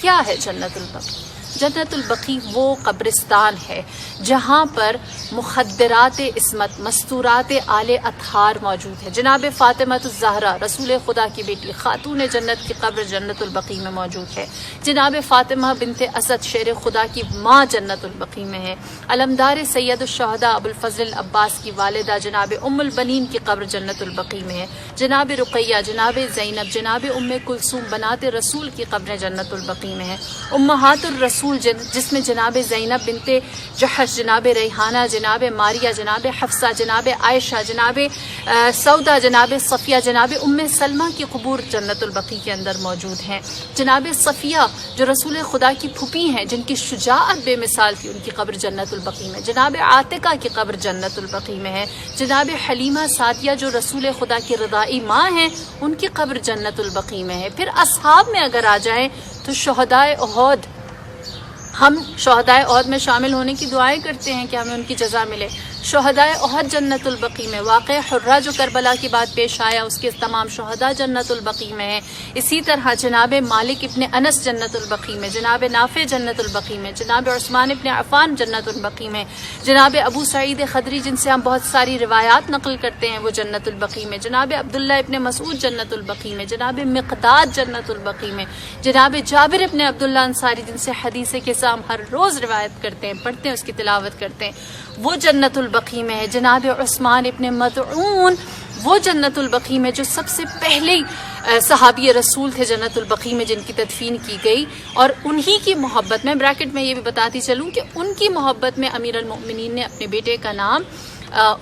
کیا ہے جنت البقیع؟ جنت البقیع وہ قبرستان ہے جہاں پر مخدرات عصمت، مستورات آل اطہار موجود ہے۔ جناب فاطمہ الزہرا رسول خدا کی بیٹی، خاتون جنت کی قبر جنت البقیع میں موجود ہے۔ جناب فاطمہ بنت اسد شیر خدا کی ماں جنت البقیع میں ہے۔ علمدار سید الشہداء ابو الفضل العباس کی والدہ جناب ام البنین کی قبر جنت البقیع میں ہے۔ جناب رقیہ، جناب زینب، جناب ام کلثوم بنات رسول کی قبر جنت البقیع میں ہے۔ امہات الرسول جس میں جناب زینب بنت جحش، جناب ریحانہ، جناب ماریہ، جناب حفصہ، جناب عائشہ، جناب سودا، جناب صفیہ، جناب ام سلمہ کی قبور جنت البقیع کے اندر موجود ہیں۔ جناب صفیہ جو رسول خدا کی پھوپھی ہیں، جن کی شجاعت بے مثال تھی، ان کی قبر جنت البقیع میں۔ جناب عاتقہ کی قبر جنت البقیع میں ہے۔ جناب حلیمہ سعدیہ جو رسول خدا کی رضائی ماں ہیں، ان کی قبر جنت البقیع میں ہے۔ پھر اصحاب میں اگر آ جائیں تو شہدائے احد، ہم شہدائے احد میں شامل ہونے کی دعائیں کرتے ہیں کہ ہمیں ان کی جزا ملے۔ شہدائے احد جنت البقیع میں۔ واقعہ حرہ جو کربلا کی بات پیش آیا، اس کے تمام شہداء جنت البقیع میں ہیں۔ اسی طرح جناب مالک ابن انس جنت البقیع میں، جناب نافع جنت البقیع میں، جناب عثمان ابن عفان جنت البقیع میں، جناب ابو سعید خدری جن سے ہم بہت ساری روایات نقل کرتے ہیں، وہ جنت البقیع میں، جناب عبداللہ ابن مسعود جنت البقیع میں، جناب مقداد جنت البقیع میں، جناب جابر ابن عبداللہ انصاری جن سے حدیث کے ہم ہر روز روایت کرتے ہیں، پڑھتے ہیں، اس کی تلاوت کرتے ہیں، وہ جنت البقیع میں ہے۔ جناب عثمان ابن مطعون وہ جنت البقیع میں جو سب سے پہلے صحابی رسول تھے جنت البقیع میں، جن کی تدفین کی گئی، اور انہی کی محبت میں بریکٹ میں یہ بھی بتاتی چلوں کہ ان کی محبت میں امیر المؤمنین نے اپنے بیٹے کا نام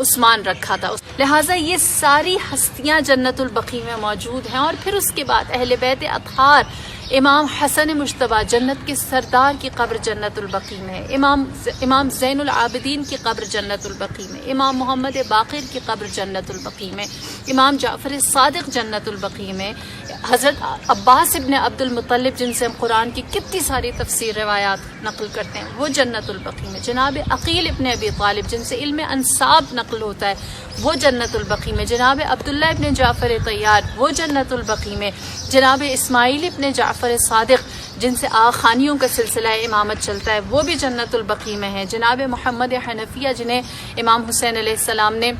عثمان رکھا تھا۔ لہٰذا یہ ساری ہستیاں جنت البقیع میں موجود ہیں۔ اور پھر اس کے بعد اہل بیت اطہار، امام حسن مجتبیٰ جنت کے سردار کی قبر جنت البقیع میں ہے۔ امام زین العابدین کی قبر جنت البقیع میں، امام محمد باقر کی قبر جنت البقیع میں، امام جعفر صادق جنت البقیع میں، حضرت عباس ابن عبد المطلب جن سے ہم قرآن کی کتنی ساری تفسیر روایات نقل کرتے ہیں، وہ جنت البقیع میں، جناب عقیل ابن ابی طالب جن سے علم انساب نقل ہوتا ہے، وہ جنت البقیع میں، جناب عبداللہ ابن جعفر طیار وہ جنت البقیع میں، جناب اسماعیل ابن جعفر صادق جن سے آخانیوں کا سلسلہ امامت چلتا ہے، وہ بھی جنت البقیع میں ہے، جناب محمد حنفیہ جنہیں امام حسین علیہ السلام نے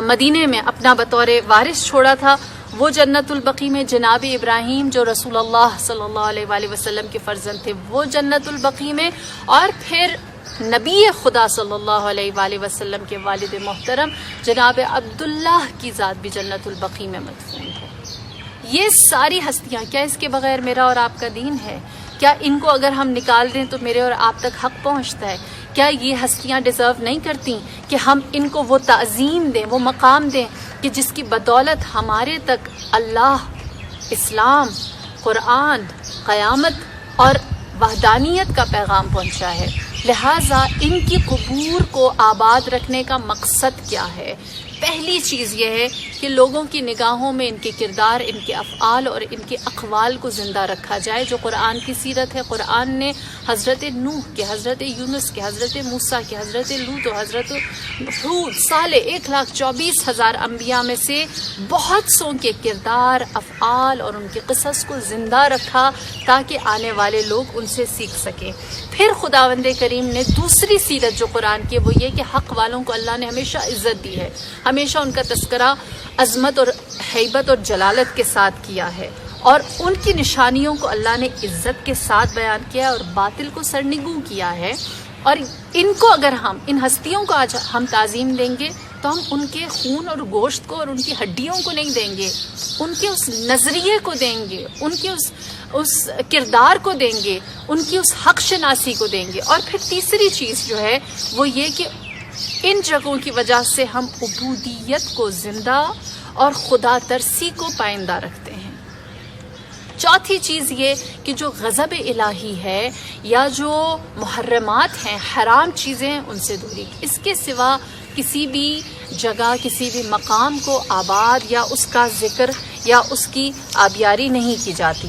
مدینے میں اپنا بطور وارث چھوڑا تھا، وہ جنت البقیع میں، جناب ابراہیم جو رسول اللہ صلی اللہ علیہ وآلہ وسلم کے فرزند تھے، وہ جنت البقیع میں، اور پھر نبی خدا صلی اللہ علیہ وآلہ وسلم کے والد محترم جناب عبداللہ کی ذات بھی جنت البقیع میں مدفون ہے۔ یہ ساری ہستیاں، کیا اس کے بغیر میرا اور آپ کا دین ہے؟ کیا ان کو اگر ہم نکال دیں تو میرے اور آپ تک حق پہنچتا ہے؟ کیا یہ ہستیاں ڈیزرو نہیں کرتی کہ ہم ان کو وہ تعظیم دیں، وہ مقام دیں کہ جس کی بدولت ہمارے تک اللہ، اسلام، قرآن، قیامت اور وحدانیت کا پیغام پہنچا ہے؟ لہٰذا ان کی قبور کو آباد رکھنے کا مقصد کیا ہے؟ پہلی چیز یہ ہے کہ لوگوں کی نگاہوں میں ان کے کردار، ان کے افعال اور ان کے اقوال کو زندہ رکھا جائے، جو قرآن کی سیرت ہے۔ قرآن نے حضرت نوح کے، حضرت یونس کے، حضرت موسیٰ کے، حضرت لوط و حضرت ہود، سالے 1,24,000 انبیاء میں سے بہت سو کے کردار، افعال اور ان کے قصص کو زندہ رکھا تاکہ آنے والے لوگ ان سے سیکھ سکیں۔ پھر خداوند کریم نے دوسری سیرت جو قرآن کی وہ یہ کہ حق والوں کو اللہ نے ہمیشہ عزت دی ہے، ہمیشہ ان کا تذکرہ عظمت اور ہیبت اور جلالت کے ساتھ کیا ہے، اور ان کی نشانیوں کو اللہ نے عزت کے ساتھ بیان کیا اور باطل کو سرنگوں کیا ہے۔ اور ان کو اگر ہم، ان ہستیوں کو آج ہم تعظیم دیں گے تو ہم ان کے خون اور گوشت کو اور ان کی ہڈیوں کو نہیں دیں گے، ان کے اس نظریے کو دیں گے، ان کے اس کردار کو دیں گے، ان کی اس حق شناسی کو دیں گے۔ اور پھر تیسری چیز جو ہے وہ یہ کہ ان جگہوں کی وجہ سے ہم عبودیت کو زندہ اور خدا ترسی کو پائندہ رکھتے ہیں۔ چوتھی چیز یہ کہ جو غضب الہی ہے یا جو محرمات ہیں، حرام چیزیں، ان سے دوری۔ اس کے سوا کسی بھی جگہ، کسی بھی مقام کو آباد یا اس کا ذکر یا اس کی آبیاری نہیں کی جاتی۔